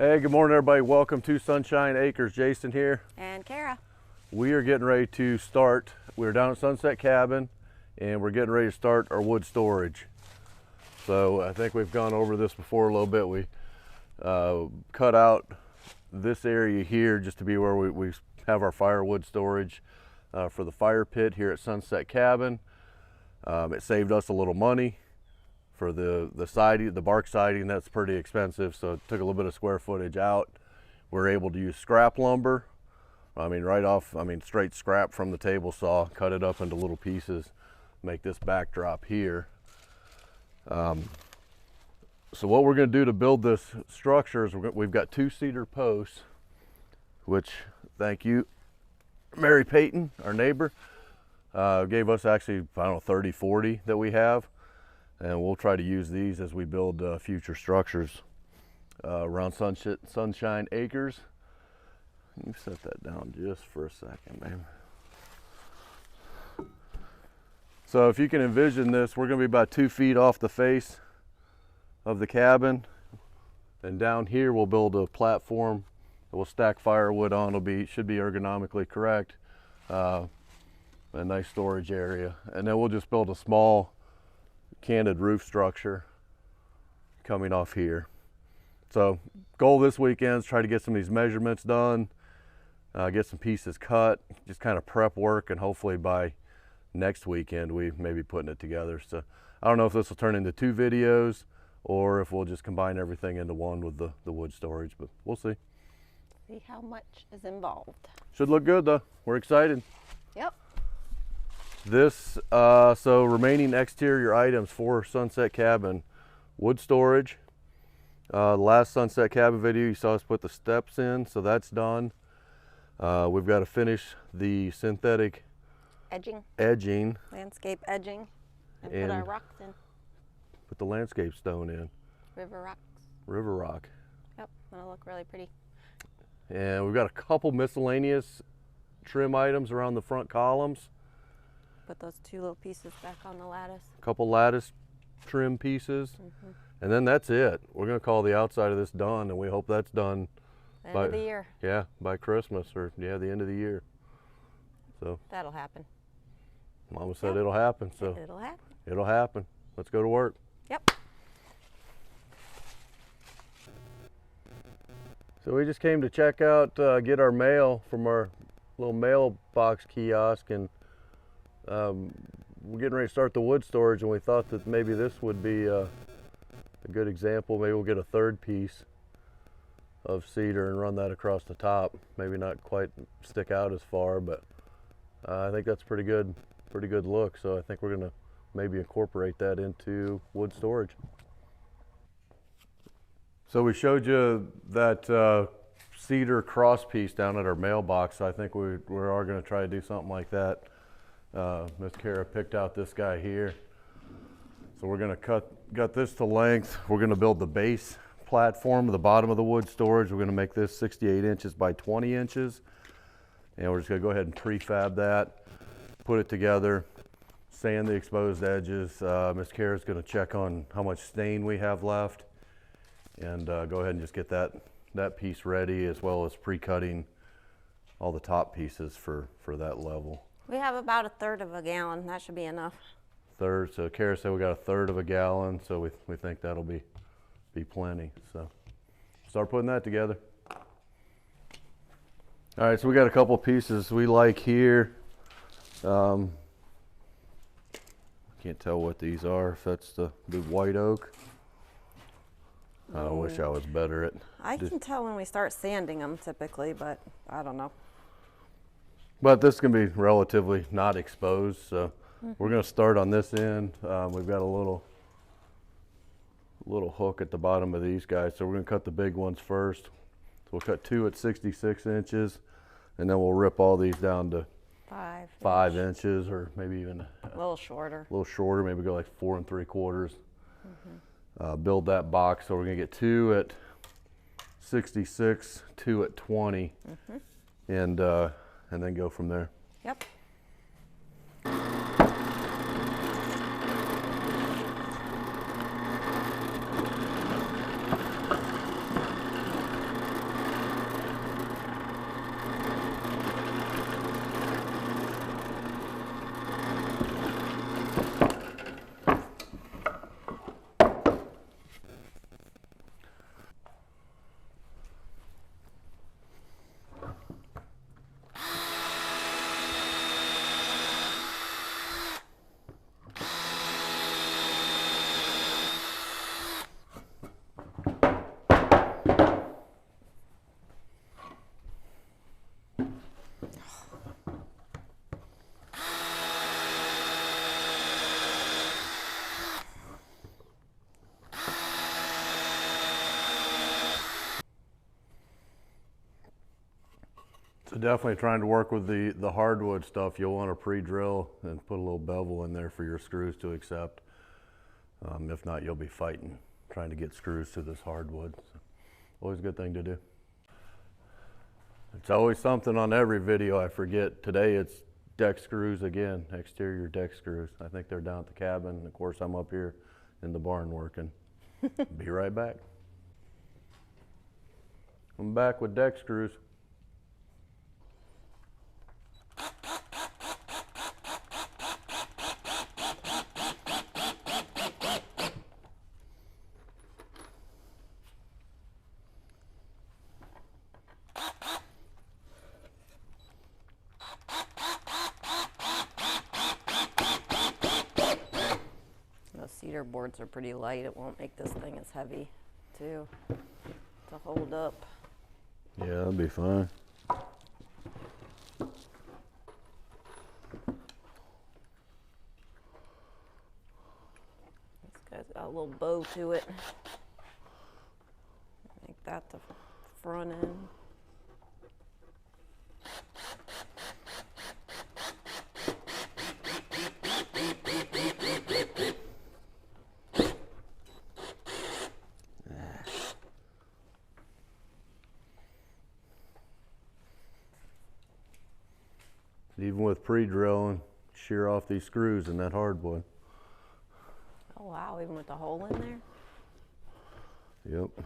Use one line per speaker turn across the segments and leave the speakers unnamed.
Hey, good morning everybody. Welcome to Sunshine Acres. Jason here.
And Kara.
We are getting ready to start. We're down at Sunset Cabin and we're getting ready to start our wood storage. So I think we've gone over this before a little bit. We cut out this area here just to be where we have our firewood storage for the fire pit here at Sunset Cabin. It saved us a little money. For the siding, the bark siding, that's pretty expensive, so it took a little bit of square footage out. We're able to use scrap lumber. Straight scrap from the table saw, cut it up into little pieces, make this backdrop here. So what we're going to do to build this structure is we've got 2 cedar posts, which, thank you, Mary Payton, our neighbor, gave us actually, 30, 40 that we have. And we'll try to use these as we build future structures around Sunshine Acres. You set that down just for a second, babe. So if you can envision this, we're going to be about 2 feet off the face of the cabin. And down here we'll build a platform that we'll stack firewood on. Should be ergonomically correct. A nice storage area. And then we'll just build a small canted roof structure coming off here. So goal this weekend is try to get some of these measurements done, get some pieces cut, just kind of prep work, and hopefully by next weekend we may be putting it together. So I don't know if this will turn into 2 videos or if we'll just combine everything into one with the wood storage, but we'll see.
See how much is involved.
Should look good though. We're excited.
Yep.
This, so remaining exterior items for Sunset Cabin: wood storage. The last Sunset Cabin video, you saw us put the steps in, so that's done. We've got to finish the synthetic edging,
landscape edging, and put our rocks in.
Put the landscape stone in.
River rock.
Yep,
that'll look really pretty.
And we've got a couple miscellaneous trim items around the front columns.
Put those 2 little pieces back on the lattice.
A couple lattice trim pieces. And then that's it. We're going to call the outside of this done, and we hope that's done
End of the year.
Yeah, by Christmas, or the end of the year. So
that'll happen.
Mama said it'll happen, so
it'll happen.
It'll happen. Let's go to work.
Yep.
So we just came to check out, get our mail from our little mailbox kiosk, and we're getting ready to start the wood storage, and we thought that maybe this would be a good example. Maybe we'll get a 3rd piece of cedar and run that across the top. Maybe not quite stick out as far, but I think that's pretty good look. So I think we're gonna maybe incorporate that into wood storage. So we showed you that cedar cross piece down at our mailbox. So I think we are gonna try to do something like that. Miss Kara picked out this guy here. So we're gonna cut this to length. We're gonna build the base platform at the bottom of the wood storage. We're gonna make this 68 inches by 20 inches. And we're just gonna go ahead and prefab that, put it together, sand the exposed edges. Miss Kara's gonna check on how much stain we have left, and go ahead and just get that piece ready, as well as pre-cutting all the top pieces for that level.
We have about 1/3 of a gallon. That should be enough.
So Kara said we got 1/3 of a gallon, so we think that'll be plenty. So start putting that together. All right, so we got a couple pieces we like here. Can't tell what these are. If that's the white oak. I wish I was better at.
I can tell when we start sanding them typically, but I don't know.
But this can be relatively not exposed, so we're going to start on this end. We've got a little hook at the bottom of these guys, so we're going to cut the big ones first. So we'll cut 2 at 66 inches, and then we'll rip all these down to 5 inches, or maybe even
a little shorter.
Maybe go like 4 3/4. Build that box. So we're going to get 2 at 66, 2 at 20, and then go from there.
Yep.
definitely trying to work with the hardwood stuff. You'll want to pre-drill and put a little bevel in there for your screws to accept. If not, you'll be fighting, trying to get screws to this hardwood. So, always a good thing to do. It's always something on every video I forget. Today it's deck screws again, exterior deck screws. I think they're down at the cabin. Of course, I'm up here in the barn working. Be right back. I'm back with deck screws.
Those cedar boards are pretty light. It won't make this thing as heavy to hold up.
Yeah, that'll be fine.
This guy's got a little bow to it. Make that the front end.
Even with pre-drilling, shear off these screws in that hardwood.
Oh wow, even with the hole in there?
Yep.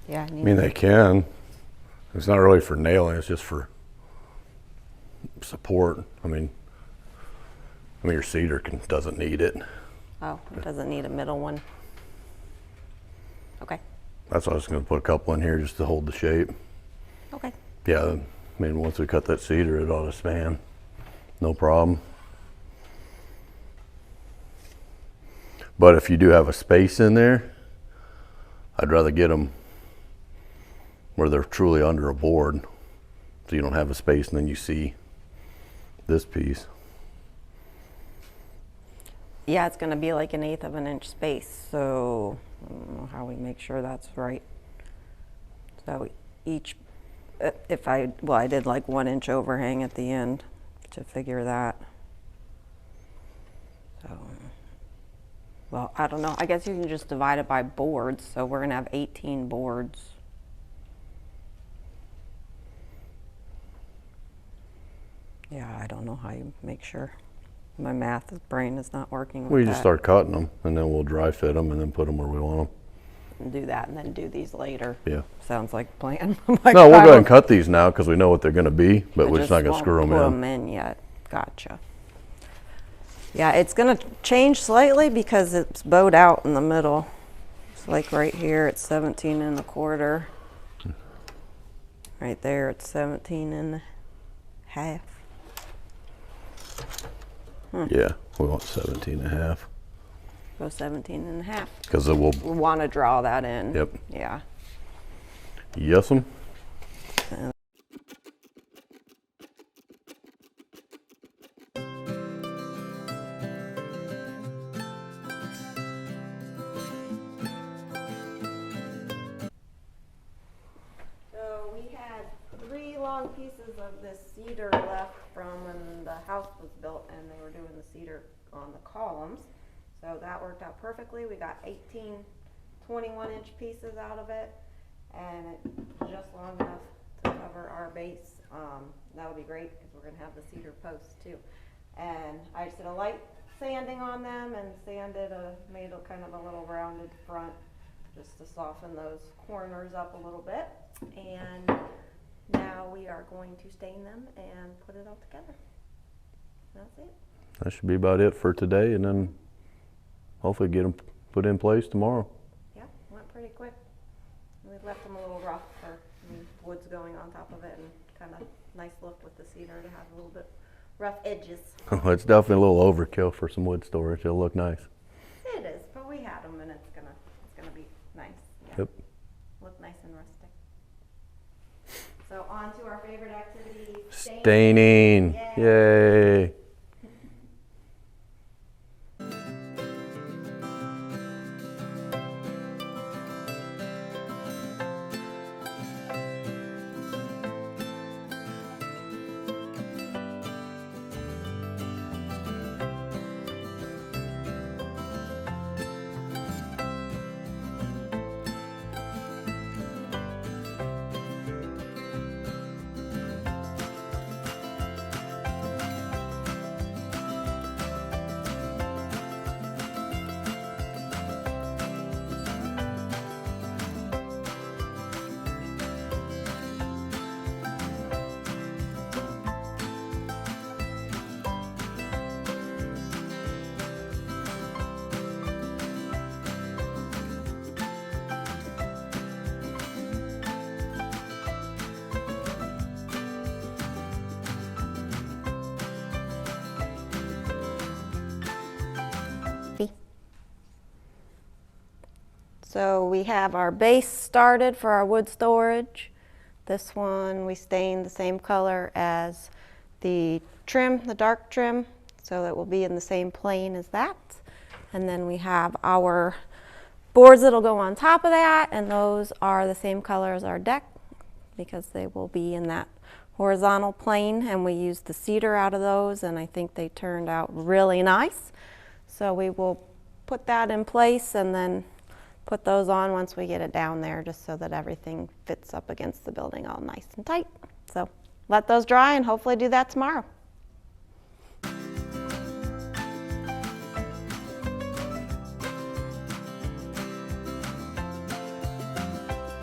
Yeah,
I mean, they can. It's not really for nailing, it's just for support. I mean your cedar doesn't need it.
Oh, it doesn't need a middle one. Okay.
That's why I was going to put a couple in here just to hold the shape.
Okay.
Yeah, I mean, once we cut that cedar, it ought to span. No problem. But if you do have a space in there, I'd rather get them where they're truly under a board, so you don't have a space and then you see this piece.
Yeah, it's going to be like 1/8 of an inch space, so I don't know how we make sure that's right. So each, I did like 1 inch overhang at the end to figure that. So, well, I don't know. I guess you can just divide it by boards, so we're going to have 18 boards. Yeah, I don't know how you make sure. My math brain is not working with
We
that.
just start cutting them, and then we'll dry fit them, and then put them where we want
And do that, and then do these later.
them. Yeah.
Sounds like a plan.
No, we'll go ahead and cut these now because we know what they're going to be, but we're just not going to screw them
put
in.
them in yet. Gotcha. Yeah, it's going to change slightly because it's bowed out in the middle. It's like right here, it's 17 1/4. Right there, it's 17 1/2.
Yeah, we want 17 and a half.
Go 17 1/2.
Because it will.
We want to draw that in.
Yep.
Yeah.
Yes'm.
So we had 3 long pieces of this cedar left from when the house was built, and they were doing the cedar on the columns. So that worked out perfectly. We got 18 21-inch pieces out of it, and it's just long enough to cover our base. That'll be great because we're going to have the cedar posts too. And I just did a light sanding on them and made a kind of a little rounded front just to soften those corners up a little bit. And now we are going to stain them and put it all together. That's it.
That should be about it for today, and then hopefully get them put in place tomorrow.
Yeah, went pretty quick. We left them a little rough for and wood's going on top of it, and kind of nice look with the cedar to have a little bit rough edges.
It's definitely a little overkill for some wood storage. It'll look nice.
It is, but we had them, and it's gonna be nice. Yeah.
Yep.
Look nice and rustic. So on to our favorite activity,
Staining. Yay.
So we have our base started for our wood storage. This one we stained the same color as the trim, the dark trim, so it will be in the same plane as that. And then we have our boards that'll go on top of that, and those are the same color as our deck because they will be in that horizontal plane, and we used the cedar out of those, and I think they turned out really nice. So we will put that in place and then put those on once we get it down there, just so that everything fits up against the building all nice and tight. So let those dry and hopefully do that tomorrow.